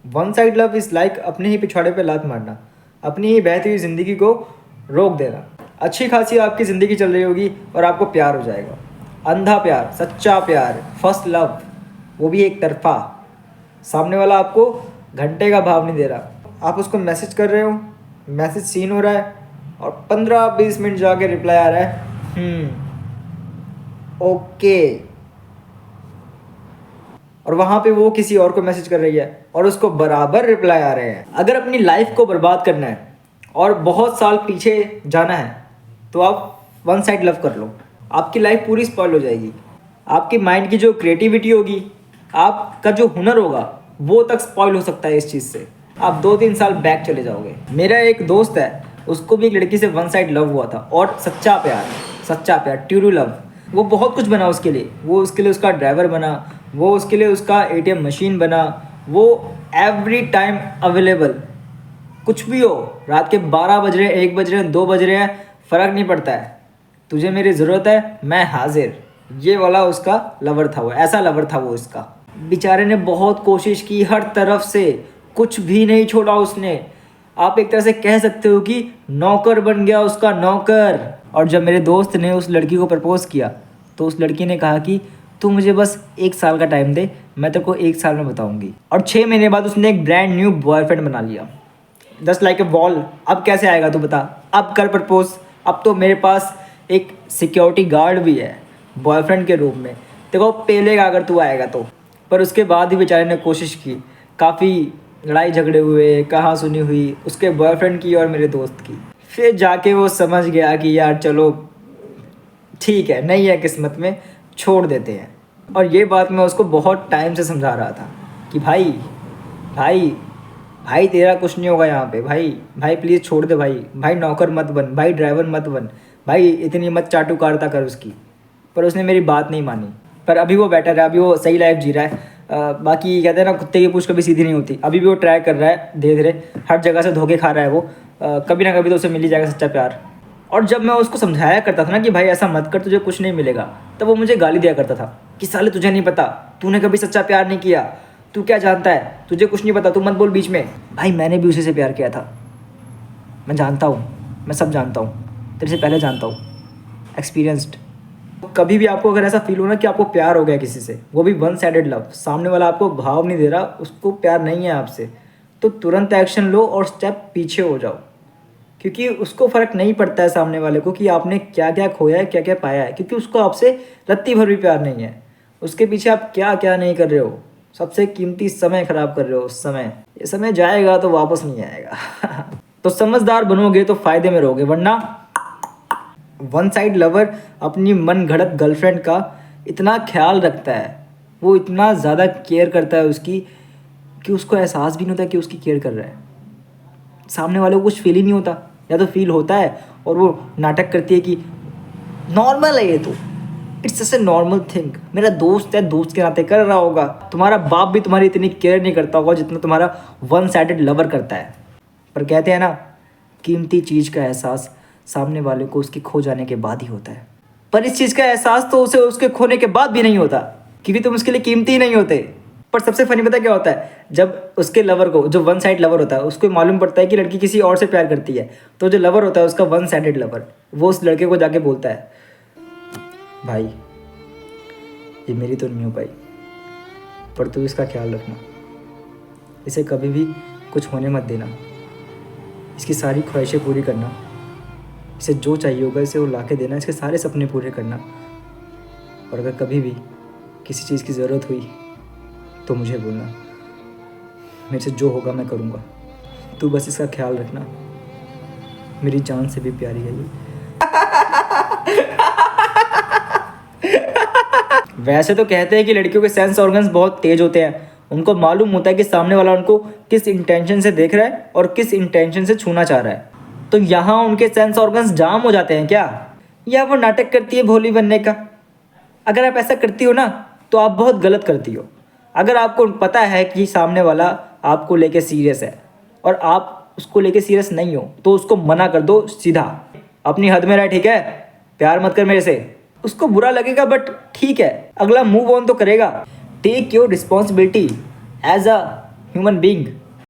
One side love is like अपने ही पिछवाड़े पे लात मारना, अपनी ही बहती हुई ज़िंदगी को रोक देना। अच्छी खासी आपकी ज़िंदगी चल रही होगी और आपको प्यार हो जाएगा, अंधा प्यार, सच्चा प्यार, फर्स्ट लव, वो भी एक तरफा। सामने वाला आपको घंटे का भाव नहीं दे रहा, आप उसको मैसेज कर रहे हो, मैसेज सीन हो रहा है और 15-20 मिनट जाके रिप्लाई आ रहा है ओके, और वहाँ पे वो किसी और को मैसेज कर रही है और उसको बराबर रिप्लाई आ रहे हैं। अगर अपनी लाइफ को बर्बाद करना है और बहुत साल पीछे जाना है तो आप वन साइड लव कर लो, आपकी लाइफ पूरी स्पॉइल हो जाएगी। आपकी माइंड की जो क्रिएटिविटी होगी, आपका जो हुनर होगा, वो तक स्पॉइल हो सकता है इस चीज़ से। आप 2-3 साल बैक चले जाओगे। मेरा एक दोस्त है, उसको भी एक लड़की से वन साइड लव हुआ था और सच्चा प्यार, ट्रू लव। वो बहुत कुछ बना उसके लिए, वो उसके लिए उसका ड्राइवर बना, वो उसके लिए उसका एटीएम मशीन बना, वो एवरी टाइम अवेलेबल, कुछ भी हो, रात के 12 बज रहे हैं, 1 बज रहे हैं, 2 बज रहे हैं, फ़र्क नहीं पड़ता है, तुझे मेरी ज़रूरत है, मैं हाजिर। ये वाला उसका लवर था, वो ऐसा लवर था वो इसका। बेचारे ने बहुत कोशिश की हर तरफ से, कुछ भी नहीं छोड़ा उसने। आप एक तरह से कह सकते हो कि नौकर बन गया उसका, नौकर। और जब मेरे दोस्त ने उस लड़की को प्रपोज़ किया तो उस लड़की ने कहा कि तू मुझे बस 1 साल का टाइम दे, मैं तेरे को 1 साल में बताऊंगी। और 6 महीने बाद उसने एक ब्रांड न्यू बॉयफ्रेंड बना लिया, जस्ट लाइक ए वॉल। अब कैसे आएगा तू बता, अब कर प्रपोज। अब तो मेरे पास एक सिक्योरिटी गार्ड भी है बॉयफ्रेंड के रूप में, देखो पेलेगा अगर तू आएगा तो। पर उसके बाद भी बेचारे ने कोशिश की, काफ़ी लड़ाई झगड़े हुए, कहाँ सुनी हुई उसके बॉयफ्रेंड की और मेरे दोस्त की। फिर जाके वो समझ गया कि यार चलो ठीक है, नहीं है किस्मत में, छोड़ देते हैं। और ये बात मैं उसको बहुत टाइम से समझा रहा था कि भाई भाई भाई तेरा कुछ नहीं होगा यहाँ पे, भाई भाई प्लीज़ छोड़ दे, भाई नौकर मत बन, भाई ड्राइवर मत बन, भाई इतनी मत चाटू कारता कर उसकी। पर उसने मेरी बात नहीं मानी। पर अभी वो बेटर है, अभी वो सही लाइफ जी रहा है। बाकी कहते हैं ना, कुत्ते की पूंछ कभी सीधी नहीं होती। अभी भी वो ट्राई कर रहा है धीरे धीरे, हर जगह से धोखे खा रहा है वो। कभी ना कभी तो उसे मिल ही जाएगा सच्चा प्यार। और जब मैं उसको समझाया करता था ना कि भाई ऐसा मत कर, तुझे कुछ नहीं मिलेगा, तब वो मुझे गाली दिया करता था कि साले तुझे नहीं पता, तूने कभी सच्चा प्यार नहीं किया, तू क्या जानता है, तुझे कुछ नहीं पता, तू मत बोल बीच में। भाई मैंने भी उसी से प्यार किया था, मैं जानता हूँ, मैं सब जानता हूँ, तेरे से पहले जानता हूँ, एक्सपीरियंस्ड। कभी भी आपको अगर ऐसा फील हो ना कि आपको प्यार हो गया किसी से, वो भी वन साइडेड लव, सामने वाला आपको भाव नहीं दे रहा, उसको प्यार नहीं है आपसे, तो तुरंत एक्शन लो और स्टेप पीछे हो जाओ। क्योंकि उसको फ़र्क नहीं पड़ता है सामने वाले को कि आपने क्या क्या खोया है, क्या क्या पाया है, क्योंकि उसको आपसे रत्ती भर भी प्यार नहीं है। उसके पीछे आप क्या क्या नहीं कर रहे हो, सबसे कीमती समय ख़राब कर रहे हो। उस समय, ये समय जाएगा तो वापस नहीं आएगा। तो समझदार बनोगे तो फ़ायदे में रहोगे, वरना वन साइड लवर अपनी मन घड़त गर्लफ्रेंड का इतना ख्याल रखता है, वो इतना ज़्यादा केयर करता है उसकी, कि उसको एहसास भी नहीं होता कि उसकी केयर कर रहा है। सामने वाले को कुछ फील ही नहीं होता, या तो फील होता है और वो नाटक करती है कि नॉर्मल है ये तो, it's just a normal thing, मेरा दोस्त है, दोस्त के नाते कर रहा होगा। तुम्हारा बाप भी तुम्हारी इतनी केयर नहीं करता होगा जितना तुम्हारा वन साइडेड लवर करता है। पर कहते हैं ना, कीमती चीज़ का एहसास सामने वाले को उसके खो जाने के बाद ही होता है। पर इस चीज़ का एहसास तो उसे उसके खोने के बाद भी नहीं होता, क्योंकि तुम उसके लिए कीमती ही नहीं होते। पर सबसे फनी पता क्या होता है, जब उसके लवर को, जो वन साइड लवर होता है, उसको मालूम पड़ता है कि लड़की किसी और से प्यार करती है, तो जो लवर होता है उसका वन साइडेड लवर, वो उस लड़के को जाके बोलता है, भाई ये मेरी तो नहीं हो पाई, पर तू इसका ख्याल रखना, इसे कभी भी कुछ होने मत देना, इसकी सारी ख्वाहिशें पूरी करना, इसे जो चाहिए होगा इसे वो ला के देना, इसके सारे सपने पूरे करना। और अगर कभी भी किसी चीज़ की ज़रूरत हुई तो मुझे बोलना, मेरे से जो होगा मैं करूँगा, तू बस इसका ख्याल रखना, मेरी जान से भी प्यारी है ये। वैसे तो कहते हैं कि लड़कियों के सेंस ऑर्गन्स बहुत तेज होते हैं, उनको मालूम होता है कि सामने वाला उनको किस इंटेंशन से देख रहा है और किस इंटेंशन से छूना चाह रहा है। तो यहाँ उनके सेंस ऑर्गन्स जाम हो जाते हैं क्या, या वो नाटक करती है भोली बनने का? अगर आप ऐसा करती हो ना तो आप बहुत गलत करती हो। अगर आपको पता है कि सामने वाला आपको लेके सीरियस है और आप उसको लेके सीरियस नहीं हो, तो उसको मना कर दो सीधा, अपनी हद में रह, ठीक है, प्यार मत कर मेरे से। उसको बुरा लगेगा बट ठीक है, अगला मूव ऑन तो करेगा। Take your responsibility as a human being